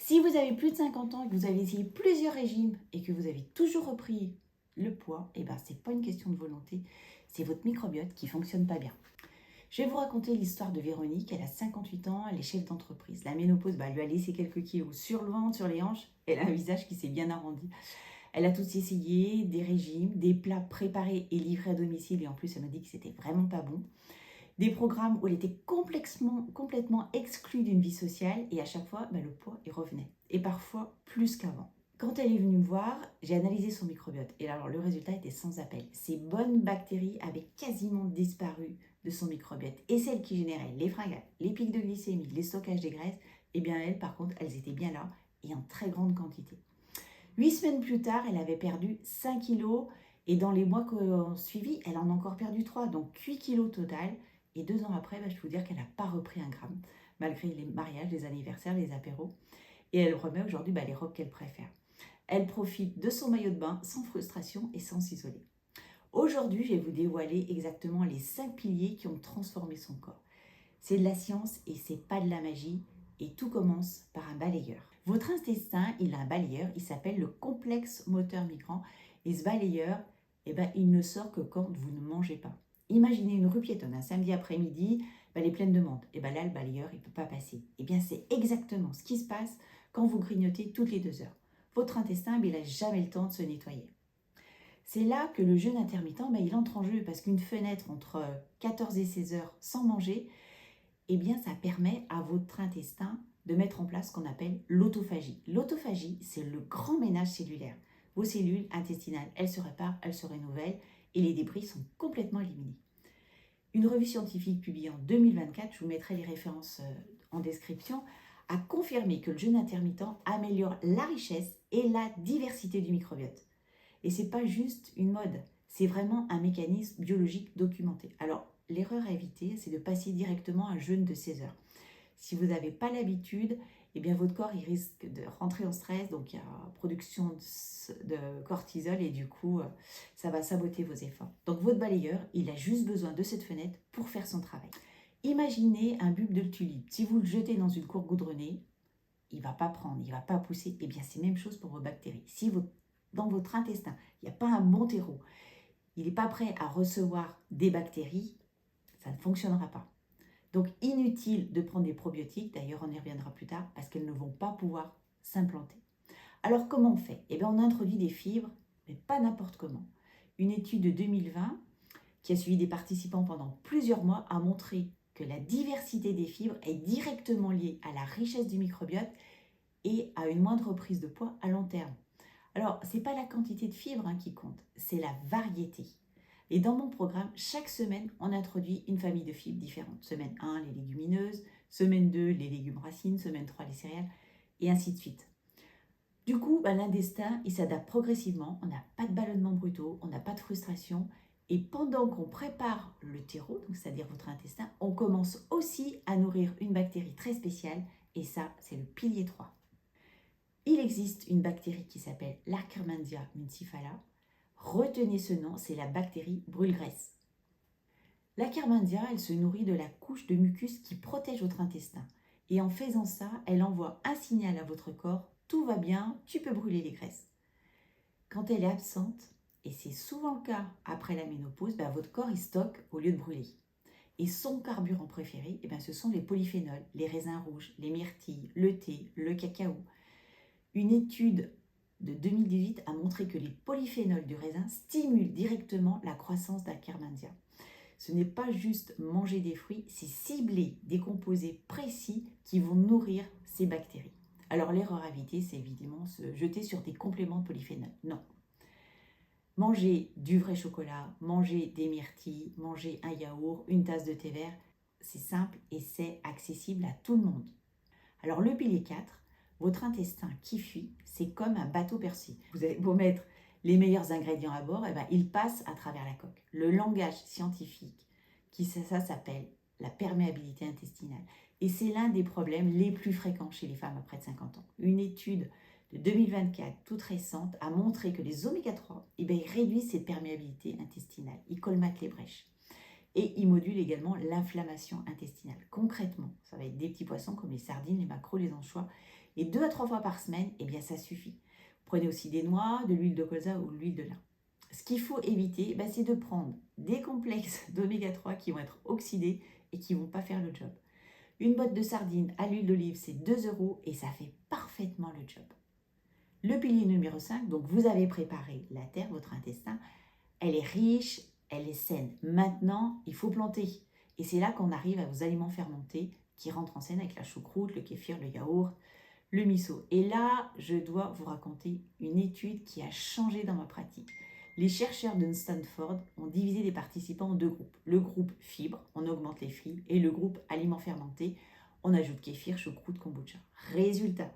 Si vous avez plus de 50 ans et que vous avez essayé plusieurs régimes et que vous avez toujours repris le poids, ce n'est pas une question de volonté, c'est votre microbiote qui ne fonctionne pas bien. Je vais vous raconter l'histoire de Véronique. Elle a 58 ans, elle est chef d'entreprise. La ménopause lui a laissé quelques kilos sur le ventre, sur les hanches. Elle a un visage qui s'est bien arrondi. Elle a tout essayé, des régimes, des plats préparés et livrés à domicile. Et en plus, elle m'a dit que c'était vraiment pas bon. Des programmes où elle était complètement exclue d'une vie sociale. Et à chaque fois, le poids, il revenait. Et parfois, plus qu'avant. Quand elle est venue me voir, j'ai analysé son microbiote. Et alors, le résultat était sans appel. Ces bonnes bactéries avaient quasiment disparu de son microbiote. Et celles qui généraient les fringales, les pics de glycémie, les stockages des graisses, elles, par contre, elles étaient bien là et en très grande quantité. 8 semaines plus tard, elle avait perdu 5 kilos. Et dans les mois qui ont suivi, elle en a encore perdu 3. Donc 8 kilos total. Et 2 ans après, je peux vous dire qu'elle n'a pas repris un gramme, malgré les mariages, les anniversaires, les apéros. Et elle remet aujourd'hui les robes qu'elle préfère. Elle profite de son maillot de bain sans frustration et sans s'isoler. Aujourd'hui, je vais vous dévoiler exactement les 5 piliers qui ont transformé son corps. C'est de la science et c'est pas de la magie. Et tout commence par un balayeur. Votre intestin, il a un balayeur, il s'appelle le complexe moteur migrant. Et ce balayeur, il ne sort que quand vous ne mangez pas. Imaginez une rue piétonne, un samedi après-midi, elle est pleine de monde. Et là, le balayeur, il ne peut pas passer. C'est exactement ce qui se passe quand vous grignotez toutes les 2 heures. Votre intestin, il n'a jamais le temps de se nettoyer. C'est là que le jeûne intermittent, il entre en jeu parce qu'une fenêtre entre 14 et 16 heures sans manger, ça permet à votre intestin de mettre en place ce qu'on appelle l'autophagie. L'autophagie, c'est le grand ménage cellulaire. Vos cellules intestinales, elles se réparent, elles se renouvellent et les débris sont complètement éliminés. Une revue scientifique publiée en 2024, je vous mettrai les références en description, a confirmé que le jeûne intermittent améliore la richesse et la diversité du microbiote. Et ce n'est pas juste une mode, c'est vraiment un mécanisme biologique documenté. Alors, l'erreur à éviter, c'est de passer directement à un jeûne de 16 heures. Si vous n'avez pas l'habitude, votre corps il risque de rentrer en stress, donc il y a production de cortisol et du coup, ça va saboter vos efforts. Donc votre balayeur, il a juste besoin de cette fenêtre pour faire son travail. Imaginez un bulbe de tulipe. Si vous le jetez dans une cour goudronnée, il ne va pas prendre, il ne va pas pousser. C'est la même chose pour vos bactéries. Si dans votre intestin, il n'y a pas un bon terreau, il n'est pas prêt à recevoir des bactéries, ça ne fonctionnera pas. Donc inutile de prendre des probiotiques, d'ailleurs on y reviendra plus tard, parce qu'elles ne vont pas pouvoir s'implanter. Alors comment on fait ? On introduit des fibres, mais pas n'importe comment. Une étude de 2020 qui a suivi des participants pendant plusieurs mois a montré que la diversité des fibres est directement liée à la richesse du microbiote et à une moindre prise de poids à long terme. Alors, ce n'est pas la quantité de fibres qui compte, c'est la variété. Et dans mon programme, chaque semaine, on introduit une famille de fibres différentes. Semaine 1, les légumineuses, semaine 2, les légumes racines, semaine 3, les céréales, et ainsi de suite. Du coup, l'intestin, il s'adapte progressivement, on n'a pas de ballonnements brutaux, on n'a pas de frustration, et pendant qu'on prépare le terreau, donc c'est-à-dire votre intestin, on commence aussi à nourrir une bactérie très spéciale, et ça, c'est le pilier 3. Il existe une bactérie qui s'appelle l'Akkermansia nucifala. Retenez ce nom, c'est la bactérie brûle-graisse. L'Akkermansia, elle se nourrit de la couche de mucus qui protège votre intestin. Et en faisant ça, elle envoie un signal à votre corps, tout va bien, tu peux brûler les graisses. Quand elle est absente, et c'est souvent le cas après la ménopause, votre corps il stocke au lieu de brûler. Et son carburant préféré, ce sont les polyphénols, les raisins rouges, les myrtilles, le thé, le cacao. Une étude de 2018 a montré que les polyphénols du raisin stimulent directement la croissance d'Akkermansia. Ce n'est pas juste manger des fruits, c'est cibler des composés précis qui vont nourrir ces bactéries. Alors l'erreur à éviter, c'est évidemment se jeter sur des compléments de polyphénols. Non. Manger du vrai chocolat, manger des myrtilles, manger un yaourt, une tasse de thé vert, c'est simple et c'est accessible à tout le monde. Alors le pilier 4, votre intestin qui fuit, c'est comme un bateau percé. Vous avez beau mettre les meilleurs ingrédients à bord, il passe à travers la coque. Le langage scientifique, ça s'appelle la perméabilité intestinale. Et c'est l'un des problèmes les plus fréquents chez les femmes après de 50 ans. Une étude de 2024, toute récente, a montré que les oméga 3, ils réduisent cette perméabilité intestinale. Ils colmatent les brèches. Et ils modulent également l'inflammation intestinale. Concrètement, ça va être des petits poissons comme les sardines, les maquereaux, les anchois. Et 2 à 3 fois par semaine, eh bien ça suffit. Vous prenez aussi des noix, de l'huile de colza ou de l'huile de lin. Ce qu'il faut éviter, c'est de prendre des complexes d'oméga 3 qui vont être oxydés et qui ne vont pas faire le job. Une boîte de sardines à l'huile d'olive, c'est 2 € et ça fait parfaitement le job. Le pilier numéro 5, donc vous avez préparé la terre, votre intestin, elle est riche, elle est saine. Maintenant, il faut planter. Et c'est là qu'on arrive à vos aliments fermentés qui rentrent en scène avec la choucroute, le kéfir, le yaourt, le miso. Et là, je dois vous raconter une étude qui a changé dans ma pratique. Les chercheurs de Stanford ont divisé les participants en 2 groupes. Le groupe fibres, on augmente les fibres, et le groupe aliments fermentés, on ajoute kéfir, choucroute, kombucha. Résultat,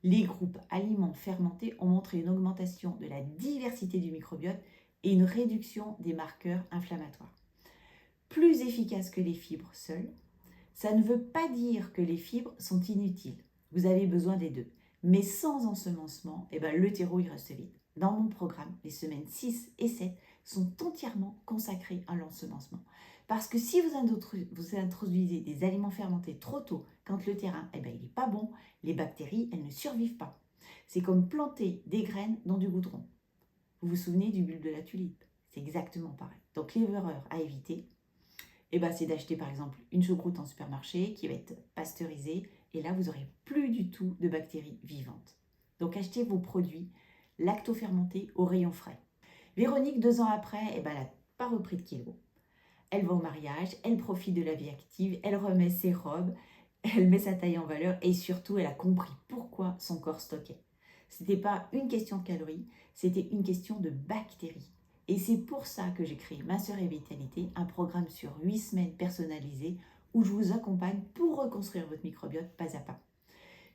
les groupes aliments fermentés ont montré une augmentation de la diversité du microbiote et une réduction des marqueurs inflammatoires. Plus efficace que les fibres seules, ça ne veut pas dire que les fibres sont inutiles. Vous avez besoin des deux. Mais sans ensemencement, le terreau il reste vide. Dans mon programme, les semaines 6 et 7 sont entièrement consacrées à l'ensemencement. Parce que si vous introduisez des aliments fermentés trop tôt, quand le terrain il n'est pas bon, les bactéries elles ne survivent pas. C'est comme planter des graines dans du goudron. Vous vous souvenez du bulbe de la tulipe? C'est exactement pareil. Donc l'erreur à éviter, c'est d'acheter par exemple une choucroute en supermarché qui va être pasteurisée et là vous n'aurez plus du tout de bactéries vivantes. Donc achetez vos produits lacto-fermentés au rayon frais. Véronique, 2 ans après, elle n'a pas repris de kilos. Elle va au mariage, elle profite de la vie active, elle remet ses robes, elle met sa taille en valeur et surtout elle a compris pourquoi son corps stockait. Ce n'était pas une question de calories, c'était une question de bactéries. Et c'est pour ça que j'ai créé Minceur et Vitalité, un programme sur 8 semaines personnalisé où je vous accompagne pour reconstruire votre microbiote pas à pas.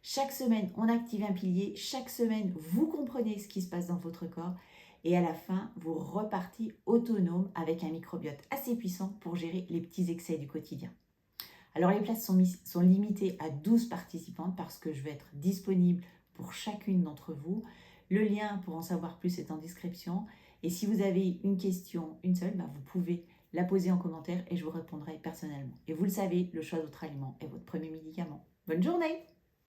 Chaque semaine, on active un pilier. Chaque semaine, vous comprenez ce qui se passe dans votre corps. Et à la fin, vous repartez autonome avec un microbiote assez puissant pour gérer les petits excès du quotidien. Alors, les places sont limitées à 12 participantes parce que je vais être disponible pour chacune d'entre vous. Le lien pour en savoir plus est en description. Et si vous avez une question, une seule, vous pouvez la poser en commentaire et je vous répondrai personnellement. Et vous le savez, le choix de votre aliment est votre premier médicament. Bonne journée!